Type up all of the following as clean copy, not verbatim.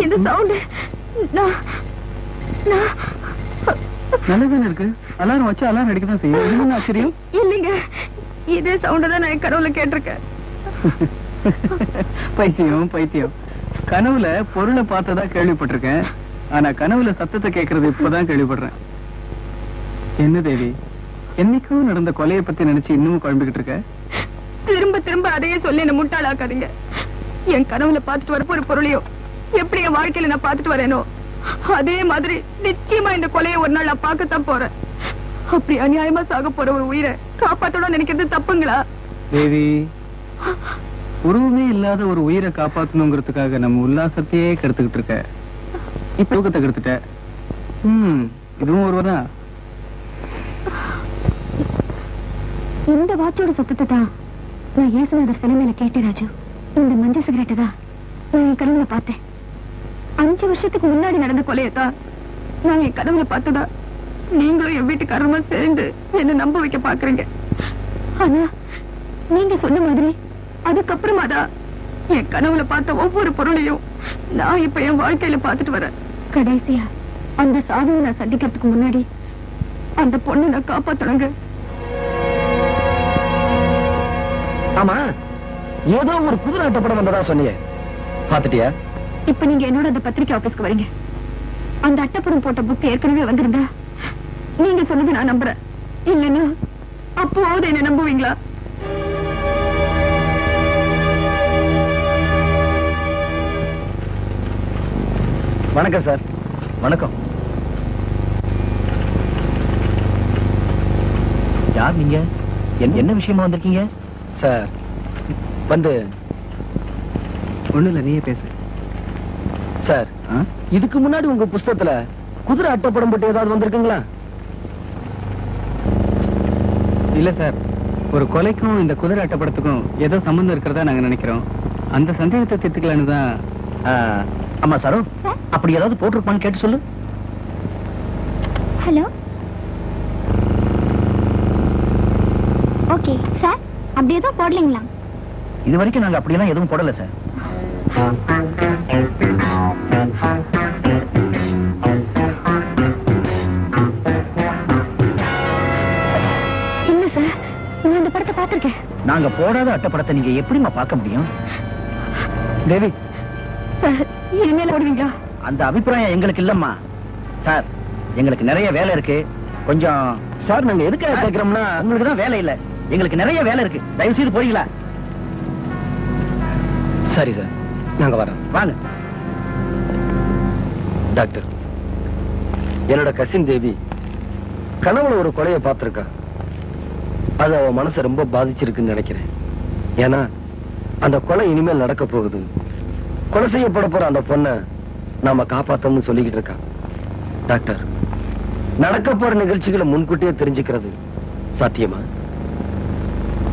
இந்த சவுண்ட் நல்லதானே இருக்கு. அலாரம் வச்சு அலாரம் அடிக்கதான் செய்யும். இது என்ன ஆச்சரியம்? இல்லைங்க, இதே சவுண்ட் தான் நான் கனவுல கேட்டிருக்கேன். பைத்தியம். கனவுல பொருளை பார்த்ததா கேள்விப்பட்டிருக்கேன். ஆனா கனவுல சத்தத்தை கேட்கறது இப்பதான் கேள்விப்படுறேன். என்ன தேவி, என்னைக்கும் நடந்த கொலையை பத்தி நினைச்சு இன்னமும் குழம்பிக்கிட்டு இருக்க? திரும்ப திரும்ப அதையே சொல்லி என்ன முட்டாளாக்காதீங்க. என் கனவுல பார்த்துட்டு வரப்போ ஒரு பொருளையும் எப்படி என் வாழ்க்கையில நான் பார்த்துட்டு வரேனோ அதே மாதிரி நிச்சயமா இந்த கொலையை ஒரு நாள் நான் பார்க்கத்தான் போறேன். அப்படி அநியாயமா சாக போற ஒரு உயிரை காப்பாத்தோட நினைக்கிறது தப்புங்களா? தேவி, உருவமே இல்லாத ஒரு உயிரை காப்பாத்தணுங்கிறதுக்காக நம்ம உல்லாசத்தையே கெடுத்துக்கிட்டு இருக்க. இப்ப தூக்கத்தை கெடுத்துட்ட. இதுவும் ஒருவதான். இந்த வாட்சோட சத்தத்தை தான் நான் இயேசுநாதர் சிலைமையில கேட்டேன் ராஜு. இந்த மஞ்சள் சிகரெட்டை தான் நான் என் கனவுல பார்த்தேன். 5 வருஷத்துக்கு முன்னாடி நடந்த கொலையத்தான் நான் என் கனவுல பார்த்ததா நீங்களும் என் வீட்டுக்காரமா சேர்ந்து என்ன நம்ப வைக்க பாக்குறீங்க. ஆனா நீங்க சொன்ன மாதிரி அதுக்கப்புறமா தான் என் கனவுல பார்த்த ஒவ்வொரு பொருளையும் நான் இப்ப என் வாழ்க்கையில பார்த்துட்டு வரேன். கடைசியா அந்த சாதனை நான் சந்திக்கிறதுக்கு முன்னாடி அந்த பொண்ணை நான் காப்பாத்தணுங்க. ஆமா, ஏதோ ஒரு புது நாட்டப்படம் வந்ததா சொன்னீங்க, பாத்துட்டியா? இப்ப நீங்க என்னோட அந்த பத்திரிகை ஆபீஸ்க்கு வரீங்க. அந்த அட்டப்படம் போட்ட புக் ஏற்கனவே வந்திருந்தா நீங்க சொன்னது நான் நம்புறேன். இல்லைன்னா அப்போது என்ன நம்புவீங்களா? வணக்கம் சார். வணக்கம். யார் நீங்க? என்ன விஷயமா வந்திருக்கீங்க? சார் வந்து ஒண்ணு இல்ல, நீயே பேசு. சார், இதுக்கு முன்னாடி உங்க புஸ்தகத்துல குதிரை அட்டப்படம் போட்டு ஏதாவது வந்திருக்குங்களா? இல்ல சார், ஒரு கொலைக்கும் இந்த குதிரை அட்டப்படத்துக்கும் ஏதோ சம்பந்தம் இருக்கிறதா நாங்க நினைக்கிறோம். அந்த சந்தேகத்தை தீர்த்துக்கலான்னு தான். ஆமா சார், அப்படி ஏதாவது போட்டிருப்பான்னு கேட்டு சொல்லு. ஹலோ. ஓகே சார், அப்படி எதுவும் போடலீங்களா? இது வரைக்கும் நாங்க அப்படியெல்லாம் எதுவும் போடல சார். இல்ல சார், நான் இந்த படத்தை பார்த்திருக்கேன். நாங்க போடாத அட்டப்படத்தை நீங்க எப்படிமா பார்க்க முடியும்? தேவி, சார் இனிமேல போடுவீங்களா? அந்த அபிப்பிராயம் எங்களுக்கு இல்லம்மா. சார், எங்களுக்கு நிறைய வேலை இருக்கு. கொஞ்சம் சார், நாங்க எதுக்காக கேட்கிறோம்னா, உங்களுக்கு தான் வேலை இல்ல, எங்களுக்கு நிறைய வேலை இருக்கு. தயவு செய்து போறீங்களா? சரி சார், நாங்க வரோம். வாங்க. டாக்டர், என்னோட கசின் தேவி கனவுல ஒரு கொலையை பார்த்திருக்கா. அது அவ மனசை ரொம்ப பாதிச்சிருக்குன்னு நினைக்கிறேன். ஏன்னா அந்த கொலை இனிமேல் நடக்க போகுது. கொலை செய்யப்பட போற அந்த பொண்ணை நாம காப்பாத்தோம்னு சொல்லிக்கிட்டு இருக்கா. டாக்டர், நடக்க போற நிகழ்ச்சிகளை முன்கூட்டியே தெரிஞ்சுக்கிறது சாத்தியமா?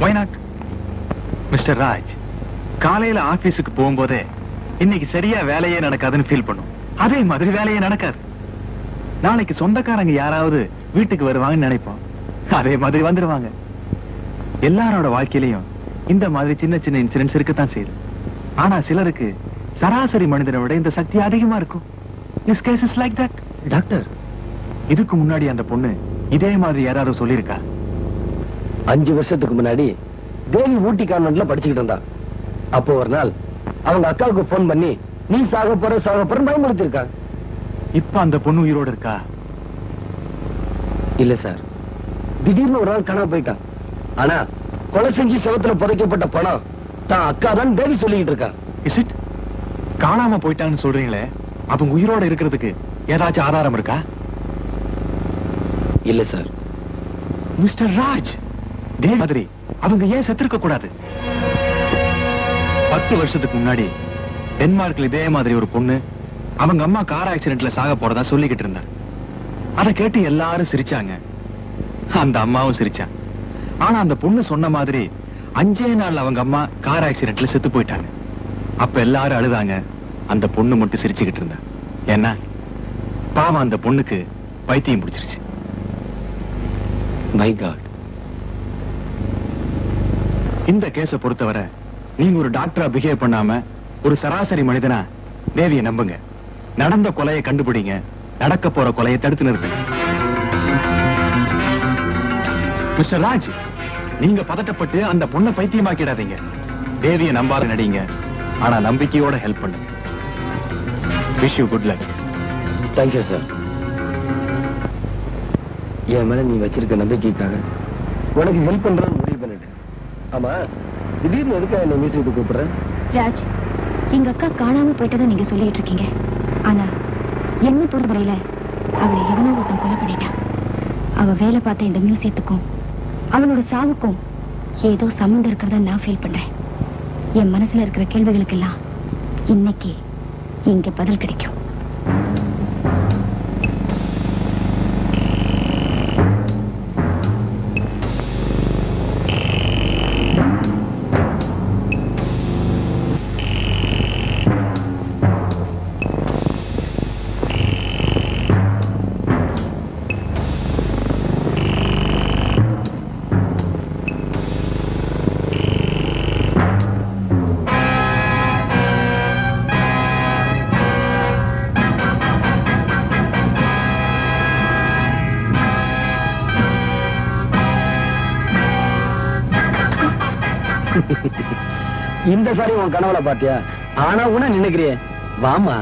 Why not? மிஸ்டர் ராஜ், காலையில ஆபீஸுக்கு போகும்போதே இன்னைக்கு சரியா வேலையே நடக்காதுன்னு ஃபீல் பண்ணும். அதே மாதிரி வேலையே நடக்காது. நாளைக்கு சொந்தக்காரங்க யாராவது வீட்டுக்கு வருவாங்கன்னு நினைப்போம். அதே மாதிரி வந்துருவாங்க. எல்லாரோட வாழ்க்கையிலையும் இந்த மாதிரி சின்ன சின்ன இன்சிடென்ட்ஸ் இருக்கத்தான் செய்யுது. ஆனா சிலருக்கு சராசரி மனிதனை விட இந்த சக்தி அதிகமா இருக்கும். This case is like that. Doctor, இதுக்கு முன்னாடி அந்த பொண்ணு இதே மாதிரி யாராவது சொல்லியிருக்கா? 5 வருஷத்துக்கு முன்னாடி தேவி ஊட்டி கான்வென்ட்ல படிச்சுக்கிட்டு இருந்தா. அப்போ ஒரு நாள் அவங்க அக்காவுக்கு போன் பண்ணி, நீ சாக போறன்னு பயமுறுத்திருக்கா. இப்ப அந்த பொண்ணு உயிரோடு இருக்கா? இல்ல சார், திடீர்னு ஒரு நாள் காணாம போயிட்டான். ஆனா கொலை செஞ்சு செவத்துல புதைக்கப்பட்ட பணம் தான் அக்கா தான் தேவி சொல்லிக்கிட்டு இருக்கா. Is it? காணாம போயிட்டான்னு சொல்றீங்களே, அவங்க உயிரோட இருக்கிறதுக்கு ஏதாச்சும் ஆதாரம் இருக்கா? இல்ல சார். மிஸ்டர் ராஜ், இதே மாதிரி அவங்க ஏன் செத்திருக்க கூடாது? 10 வருஷத்துக்கு முன்னாடி டென்மார்க்ல இதே மாதிரி ஒரு பொண்ணு அவங்க அம்மா கார் ஆக்சிடென்ட்ல சாக போறதா சொல்லிக்கிட்டு இருந்தா. அதை கேட்டு எல்லாரும் சிரிச்சாங்க. அந்த அம்மாவும் சிரிச்சா. ஆனா அந்த பொண்ணு சொன்ன மாதிரி 5 நாள் அவங்க அம்மா கார் ஆக்சிடென்ட்ல செத்து போயிட்டாங்க. அப்ப எல்லாரும் அழுதாங்க. அந்த பொண்ணு மட்டும் சிரிச்சுக்கிட்டு இருந்தா. ஏன்னா பாவம், அந்த பொண்ணுக்கு பைத்தியம் பிடிச்சிருச்சு. My God. இந்த கேஸ பொறுத்தவரை நீங்க ஒரு டாக்டரா பிஹேவ் பண்ணாம ஒரு சராசரி மனிதனா தேவியை நம்புங்க. நடந்த கொலையை கண்டுபிடிங்க. நடக்க போற கொலையை தடுத்து நிறுத்துங்க. மிஸ்டர் ராஜ், நீங்க பதட்டப்பட்டு அந்த பொண்ணை பைத்தியமாக்கிடாதீங்க. தேவியை நம்பாத நடிங்க. ஆனா நம்பிக்கையோட ஹெல்ப் பண்ணுங்க. Wish you good luck. Thank you sir. என் மேல நீ வச்சிருக்க நம்பிக்கைக்காக உனக்கு ஹெல்ப் பண்றேன்னு முடிவு பண்ணிட்டேன். ஆமா, திடீர்னு எதுக்காக என்ன மியூசியத்துக்கு கூப்பிடுறேன்? ராஜ், எங்க அக்கா காணாம போயிட்டதை நீங்க சொல்லிட்டு இருக்கீங்க. ஆனா என்ன பொறுத்தவரையில அவளை எவனோ ஒருத்தன் கொலை பண்ணிட்டான். அவ வேலை பார்த்த இந்த மியூசியத்துக்கும் அவளோட சாவுக்கும் ஏதோ சம்மந்தம் இருக்கிறத நான் ஃபீல் பண்றேன். என் மனசுல இருக்கிற கேள்விகளுக்கெல்லாம் இன்னைக்கு இங்க பதில் கிடைக்கும். இந்த சாரி உன் கனவுல பாத்தியா? ஆனா உன நினைக்கிறியே. வாமா.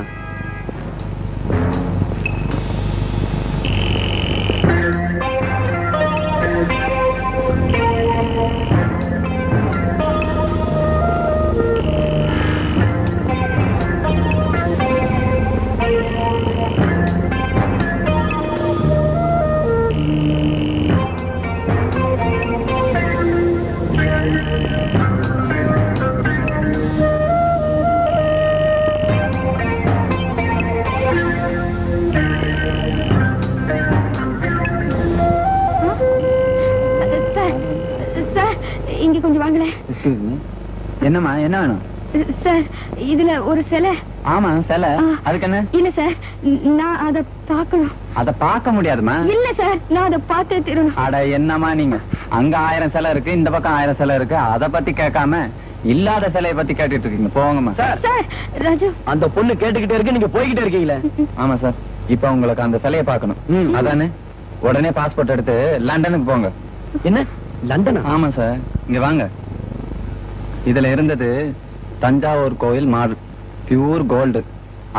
இங்க கொஞ்சம் வாங்களேன். என்னம்மா, என்ன வேணும்? சார், இதுல ஒரு சிலை. ஆமா, சிலை. அதுக்கு என்ன? இல்ல சார், நான் அத பார்க்கணும். அத பார்க்க முடியாதுமா. இல்ல சார், நான் அத பார்த்தே தீரணும். அட என்னமா நீங்க, அங்க 1000 சிலை இருக்கு, இந்த பக்கம் 1000 சிலை இருக்கு. அத பத்தி கேட்காம இல்லாத சிலையை பத்தி கேட்டுட்டு இருக்கீங்க. போங்கம்மா. சார், சார், ராஜு, அந்த பொண்ணு கேட்டுக்கிட்டே இருக்கு, நீங்க போய்கிட்டே இருக்கீங்களே. ஆமா சார், இப்ப உங்களுக்கு அந்த சிலையை பார்க்கணும். அதானே? உடனே பாஸ்போர்ட் எடுத்து லண்டனுக்கு போங்க. என்ன, லண்டனா? ஆமா சார், இங்க வாங்க. இதுல இருந்தது தஞ்சாவூர் கோயில் மாடல், பியூர் கோல்டு,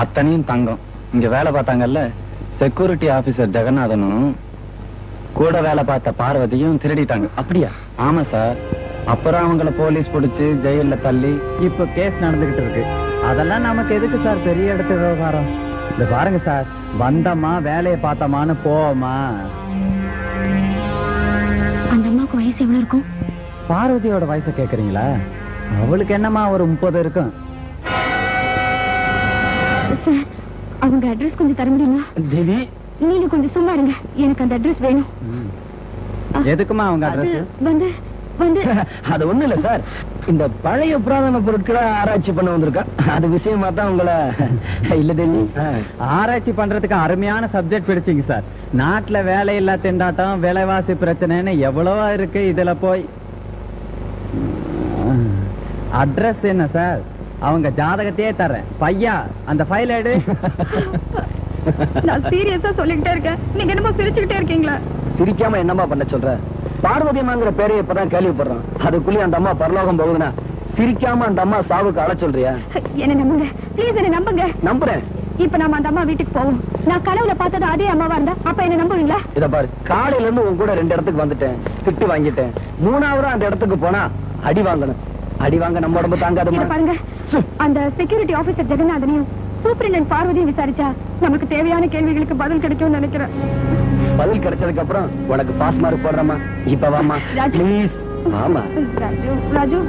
அத்தனையும் தங்கம். இங்க வேலை பார்த்தாங்கல்ல செக்யூரிட்டி ஆபீசர் ஜெகநாதனும் கூட வேலை பார்த்த பார்வதியும் திருடிட்டாங்க. அப்படியா? ஆமா சார். அப்புறம் அவங்கள போலீஸ் பிடிச்சு ஜெயில தள்ளி இப்ப கேஸ் நடந்துகிட்டு இருக்கு. அதெல்லாம் நமக்கு எதுக்கு சார் பெரிய இடத்து விவகாரம்? இந்த பாருங்க சார், வந்தமா வேலையை பார்த்தமான்னு போவோமா. அந்த அம்மாவுக்கு வயசு எவ்வளவு இருக்கும்? பார்வதியோட வயசை கேக்குறீங்களா? அவளுக்கு என்னமா ஒரு 30 இருக்கும். சார், அவங்க அட்ரஸ் கொஞ்சம் தர முடியுமா? தேவி, நீங்க கொஞ்சம் சும்மா இருங்க, எனக்கு அந்த அட்ரஸ் வேணும். எதுக்குமா அவங்க அது அட்ரஸ்? வந்து வந்து அது ஒண்ணு இல்ல சார், இந்த பழைய புராதன பொருட்களை ஆராய்ச்சி பண்ண வந்திருக்கா. அது விஷயமா தான் உங்களை. இல்ல தேவி, ஆராய்ச்சி பண்றதுக்கு அருமையான சப்ஜெக்ட் பிடிச்சிங்க சார். நாட்டுல வேலையில்லா திண்டாட்டம், விலைவாசி பிரச்சனைன்னு எவ்வளவா இருக்கு. இதுல போய் அட்ரஸ் என்ன சார்? அவங்க ஜாதகத்தையே தர்றேன். பையா, அந்த ஃபைல் எடு. நான் சீரியஸா சொல்லிக்கிட்டே இருக்கேன், நீங்க என்னமோ சிரிச்சுக்கிட்டே இருக்கீங்களா? சிரிக்காம என்னமா பண்ண சொல்ற? பார்வதியம்மாங்கிற பேரை இப்பதான் கேள்விப்படுறோம். அதுக்குள்ளே அந்த அம்மா பரலோகம் போகுதுன்னா சிரிக்காம அந்த அம்மா சாவுக்கு அழ சொல்றியா? என்ன நம்புங்க ப்ளீஸ், என்ன நம்புங்க. நம்புறேன். இப்ப நாம அந்த அம்மா வீட்டுக்கு போவோம். நான் கனவுல பார்த்தது அதே அம்மாவா இருந்தா அப்ப என்ன நம்புவீங்களா? இத பாரு, காலையில இருந்து உன் கூட 2 இடத்துக்கு வந்துட்டேன், திட்டு வாங்கிட்டேன். 3ஆவது அந்த இடத்துக்கு போனா அடி வாங்கணும். அடி வாங்க நம்ம உடம்பு தாங்காது. இத பாருங்க, அந்த செக்யூரிட்டி ஆபீசர் ஜெகநாதனையும் சூப்பரிண்டென்ட் பார்வதியும் விசாரிச்சா நமக்கு தேவையான கேள்விகளுக்கு பதில் கிடைக்கும்னு நினைக்கிறேன். பதில் கிடைச்சதுக்கு அப்புறம் உனக்கு பாஸ் மார்க் போடுறமா. இப்ப வாமா ராஜு. ப்ளீஸ். ஆமா ராஜு, ராஜு.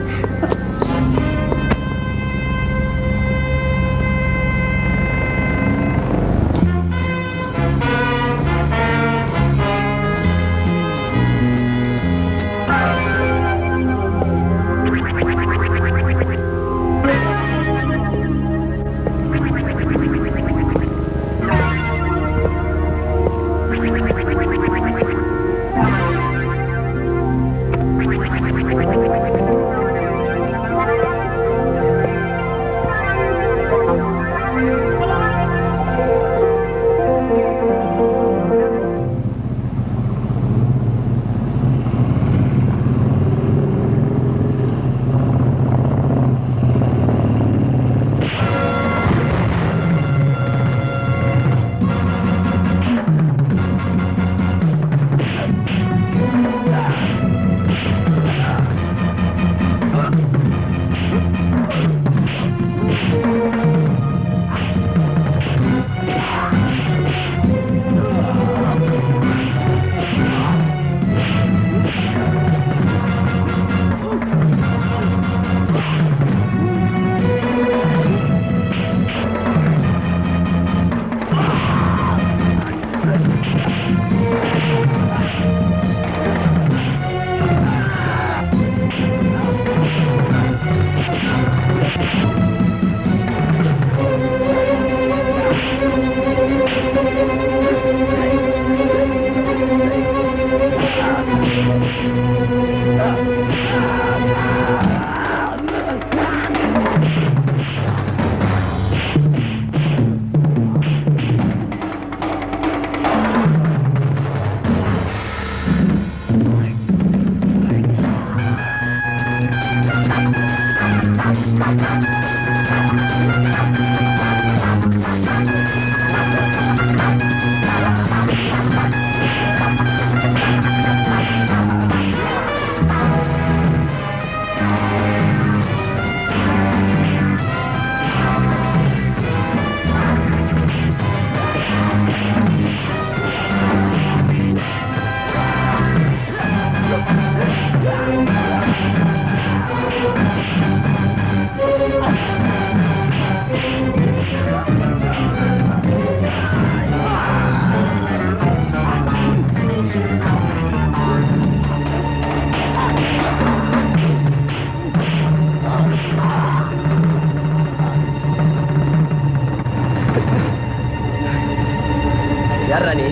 யாரா நீ?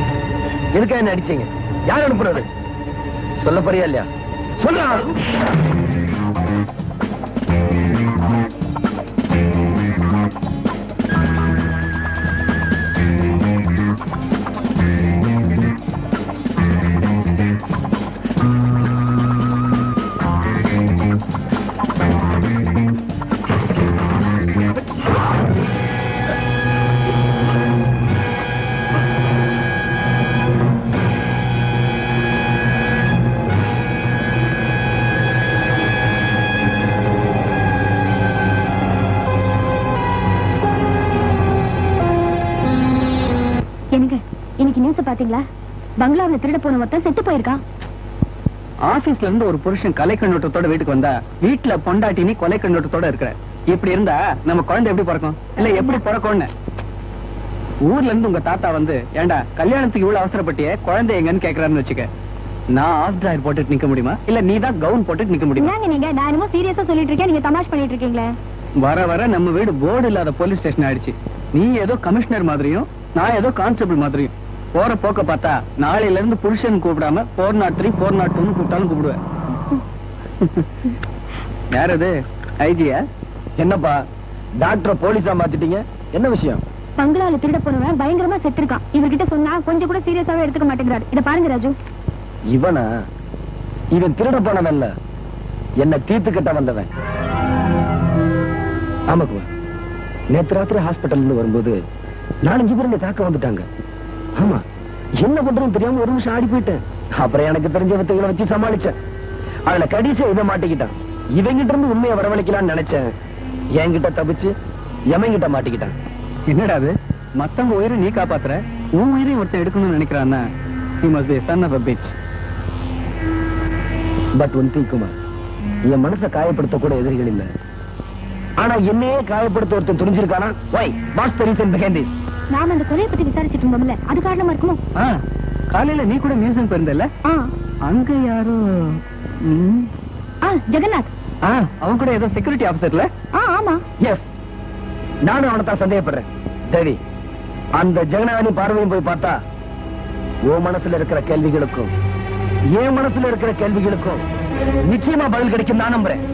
எதுக்காக என்ன அடிச்சீங்க? யார் அனுப்புறது? சொல்ல போறியா இல்லையா? சொல்ல. இன்னைக்கு நியூஸ் பாத்தீங்களா? பங்களாவில் திருட போன ஒருத்தன் செத்து போயிருக்கான். ஆபீஸ்ல இருந்து ஒரு புருஷன் கொலை கண்ணோட்டத்தோட வீட்டுக்கு வந்தா வீட்டுல பொண்டாட்டி நீ கொலை கண்ணோட்டத்தோட இருக்கிற. இப்படி இருந்தா நம்ம குழந்தை எப்படி பிறக்கும்? இல்ல எப்படி பிறக்கும்னு ஊர்ல இருந்து உங்க தாத்தா வந்து, ஏண்டா கல்யாணத்துக்கு இவ்வளவு அவசரப்பட்டியே, குழந்தை எங்கன்னு கேக்குறாருன்னு வச்சுக்க, நான் ஆஃப் டிராயர் போட்டுட்டு நிக்க முடியுமா? இல்ல நீ தான் கவுன் போட்டுட்டு நிக்க முடியுமா? நீங்க நான் என்னமோ சீரியஸா சொல்லிட்டு இருக்கேன், நீங்க தமாஷ் பண்ணிட்டு இருக்கீங்களே. வர வர நம்ம வீடு போர்டு இல்லாத போலீஸ் ஸ்டேஷன் ஆயிடுச்சு. நீ ஏதோ கமிஷனர் மாதிரியும் நான் ஏதோ கான்ஸ்டபிள் மாதிரியும். போற போக்க பார்த்தா நாளையில இருந்து புருஷன் கூப்பிடாம 403 402 கூப்பிட்டாலும் கூப்பிடுவேன். யார் அது? ஐஜியா? என்னப்பா டாக்டர் போலீஸா மாத்திட்டீங்க? என்ன விஷயம்? பங்களால திருட போனவன் பயங்கரமா செத்துருக்கான். இவர்கிட்ட சொன்னா கொஞ்சம் கூட சீரியஸாவே எடுத்துக்க மாட்டேங்கிறாரு. இத பாருங்க ராஜு. இவனா? இவன் திருட போனவன் இல்ல, என்ன தீர்த்து கட்ட வந்தவன். ஆமாக்குவா, நேத்து ராத்திரி ஹாஸ்பிட்டல் இருந்து வரும்போது 4-5 பேர் தாக்க வந்துட்டாங்க. ஆமா, என்ன பண்றதுன்னு தெரியாம ஒரு நிமிஷம் ஆடி போயிட்டேன். அப்புறம் எனக்கு தெரிஞ்ச வித்தைகளை வச்சு சமாளிச்சேன். அதுல கடைசியா இதை மாட்டிக்கிட்டான். இவங்கிட்ட இருந்து உண்மையை வரவழைக்கலாம்னு நினைச்சேன். என்கிட்ட தப்பிச்சு எவங்கிட்ட மாட்டிக்கிட்டான். என்னடா அது? மத்தவங்க உயிரை நீ காப்பாத்துற, உன் உயிரையும் ஒருத்தன் எடுக்கணும்னு நினைக்கிறான்னா he must be a son of a bitch. But one thing Kumar, என் மனசை காயப்படுத்த கூட எதிரிகள் இல்ல. ஆனா என்னையே காயப்படுத்த ஒருத்தன் துணிஞ்சிருக்கானா? why? what's the reason behind this? நாம அந்த கொலையை பத்தி விசாரிச்சுட்டு இருந்தோம்ல, அது காரணமா இருக்குமோ? காலையில நீ கூட மியூசியம் போயிருந்தல, அங்க யாரோ ஜெகநாத். அவன் கூட ஏதோ செக்யூரிட்டி ஆபீசர்ல. ஆமா. எஸ், நானும் அவனை தான் சந்தேகப்படுறேன். தேவி, அந்த ஜெகநாதனி பார்வையும் போய் பார்த்தா உன் மனசுல இருக்கிற கேள்விகளுக்கும் என் மனசுல இருக்கிற கேள்விகளுக்கும் நிச்சயமா பதில் கிடைக்கும் நான் நம்புறேன்.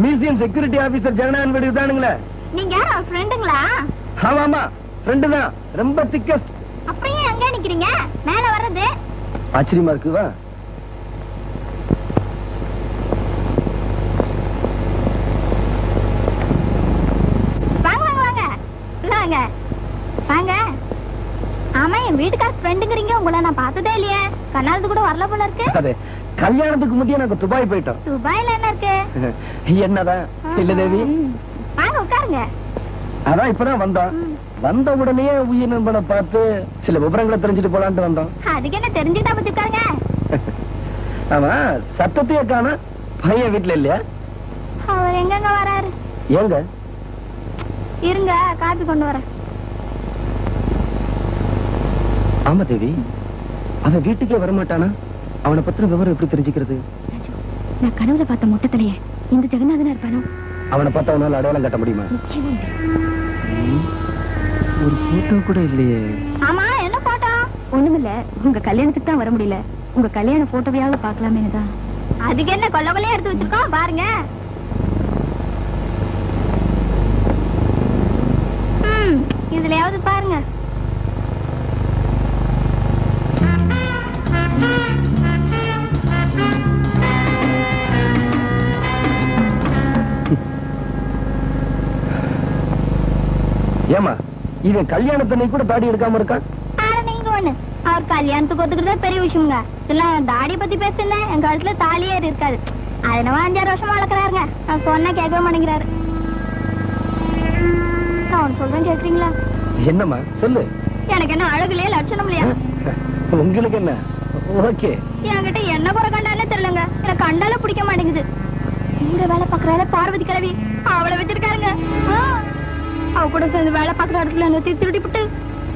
மியூசியம் செக்யூரிட்டி ஆபீசர் ஜெகநாதன் வீடு தானுங்களே? நீங்க ஃப்ரெண்டுங்களா? ஆமா, ஃப்ரெண்டு தான், ரொம்ப திக்கஸ்ட். அப்படியே அங்க நிக்கிறீங்க, மேல வர்றது ஆச்சரியமா இருக்குவா? வாங்க வாங்க வாங்க வாங்க. ஆமா, என் வீட்டுக்கார ஃப்ரெண்டுங்கறீங்க, உங்களை நான் பார்த்ததே இல்லையே. கண்ணாலது கூட வரல போல இருக்கு. அதே கல்யாணத்துக்கு முந்தைய நாங்க துபாய் போயிட்டோம். துபாயில என்ன இருக்கு? என்னதான் இல்ல தேவி. வாங்க உட்காருங்க. அதான் இப்பதான் வந்தோம். வந்த உடனே உயிர் நண்பனை பார்த்து சில விவரங்களை தெரிஞ்சுட்டு போலான்ட்டு வந்தோம். அதுக்கு என்ன தெரிஞ்சுட்டா பத்தி உட்காருங்க. ஆமா, சத்தத்தையே காண. பையன் வீட்டுல இல்லையா? அவர் எங்கங்க வராரு? ஏங்க? இருங்க, காப்பி கொண்டு வரேன். ஆமா தேவி, அவன் வீட்டுக்கே வரமாட்டானா? அவனை பத்தின விவரம் எப்படி தெரிஞ்சுக்கிறது? நான் கனவுல பார்த்த மொட்டத்திலேயே இந்த ஜெகநாதனா இருப்பானோ? அவனை பார்த்து அவனால அடையாளம் காட்ட முடியுமா? ஒரு போட்டோ கூட இல்லையே. ஆமா, என்ன போட்டோ? ஒண்ணுமில்ல, உங்க கல்யாணத்துக்கு தான் வர முடியல. உங்க கல்யாண போட்டோவையாவது பார்க்கலாமே தான். அதுக்கு என்ன கொல்ல கொள்ளையா எடுத்து வச்சிருக்கோம் பாருங்க. இதுலயாவது பாருங்க. ஏமா, இவன் கல்யாணத்தன்னை கூட தாடி எடுக்காம இருக்கான். நீங்க ஒண்ணு, அவர் கல்யாணத்துக்கு ஒத்துக்கிட்டா பெரிய விஷயங்க. இதெல்லாம் தாடியை பத்தி பேசுங்க, என் கழுத்துல தாலியே இருக்காது. அதனால 5-6 வருஷமா வளர்க்கறாருங்க. நான் சொன்னா கேட்கவே மாட்டேங்கிறாரு. நான் சொல்றேன், கேக்குறீங்களா? என்னம்மா சொல்லு. எனக்கு என்ன அழகுலயே லட்சணம் இல்லையா? உங்களுக்கு என்ன? ஓகே. என்கிட்ட என்ன குறை கண்டாலே தெரியலங்க. எனக்கு கண்டால பிடிக்க மாட்டேங்குது. இந்த வேலை பாக்குறால பார்வதி கிழவி, அவளை வச்சிருக்காருங்க. அவ கூட சேர்ந்து வேலை பார்க்குற இடத்துல என்ன திருடிவிட்டு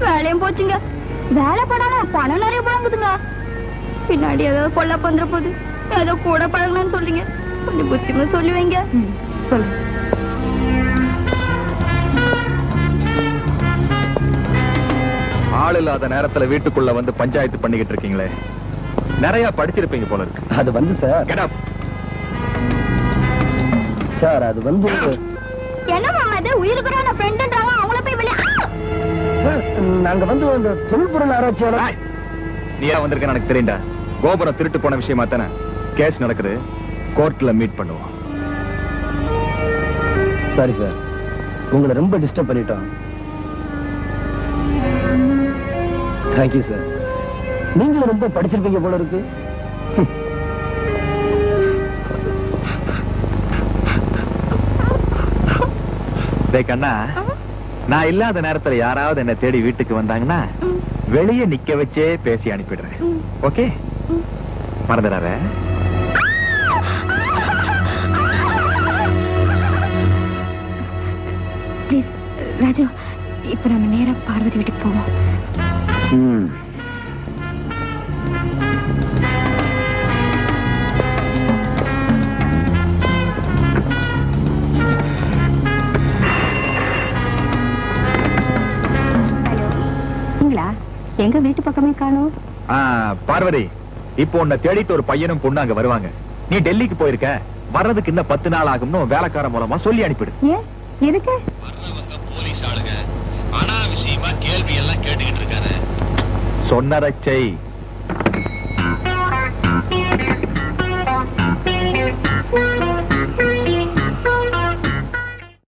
வேலையும் போச்சுங்க. வேலை போடாம பணம் நிறைய புழங்குதுங்க. பின்னாடி ஏதோ கொல்ல பண்ற போது ஏதோ கூட பழகலாம்னு சொல்றீங்க. கொஞ்சம் புத்திமா சொல்லி வைங்க. சொல்லு. ஆள் இல்லாத நேரத்துல வீட்டுக்குள்ள வந்து பஞ்சாயத்து பண்ணிக்கிட்டு இருக்கீங்களே, நிறைய படிச்சிருப்பீங்க போல இருக்கு. அது வந்து சார் Get up. சார் அது வந்து என்ன மாமா இது உயிருக்குறான ஃப்ரெண்ட்ன்றாங்க. அவங்கள போய் வெளிய சார், நாங்க வந்து அந்த தொல்பொருள் ஆராய்ச்சியாளர். Right. நீ ஏன் வந்திருக்கேன்னு எனக்கு தெரியும்டா. கோபுரம் திருட்டு போன விஷயமா தானே கேஸ் நடக்குது. கோர்ட்ல மீட் பண்ணுவோம். சாரி சார், உங்களை ரொம்ப டிஸ்டர்ப் பண்ணிட்டோம். Thank you sir. நீங்களும் ரொம்ப படிச்சிருப்பீங்க போல இருக்கு. டேய் கண்ணா, நான் இல்லாத நேரத்துல யாராவது என்ன தேடி வீட்டுக்கு வந்தாங்கன்னா வெளியே நிக்க வச்சே பேசி அனுப்பிடுறேன். ஓகே, மறந்துடாத. ப்ளீஸ் ராஜு, இப்ப நம்ம நேரா பார்வதி வீட்டுக்கு போவோம். எங்க வீட்டு பக்கமே காணோம். பார்வதி, இப்போ உன்னை தேடிட்டு ஒரு பையனும் பொண்ணு அங்க வருவாங்க. நீ டெல்லிக்கு போயிருக்க, வர்றதுக்கு இன்னும் 10 நாள் ஆகும்னு வேலைக்கார மூலமா சொல்லி அனுப்பிடு. ஏன் எதுக்கு? வர்றவங்க போலீஸ் ஆளுங்க, அனாவசியமா கேள்வி எல்லாம் கேட்டுக்கிட்டு இருக்காரு. சொன்னதை செய்.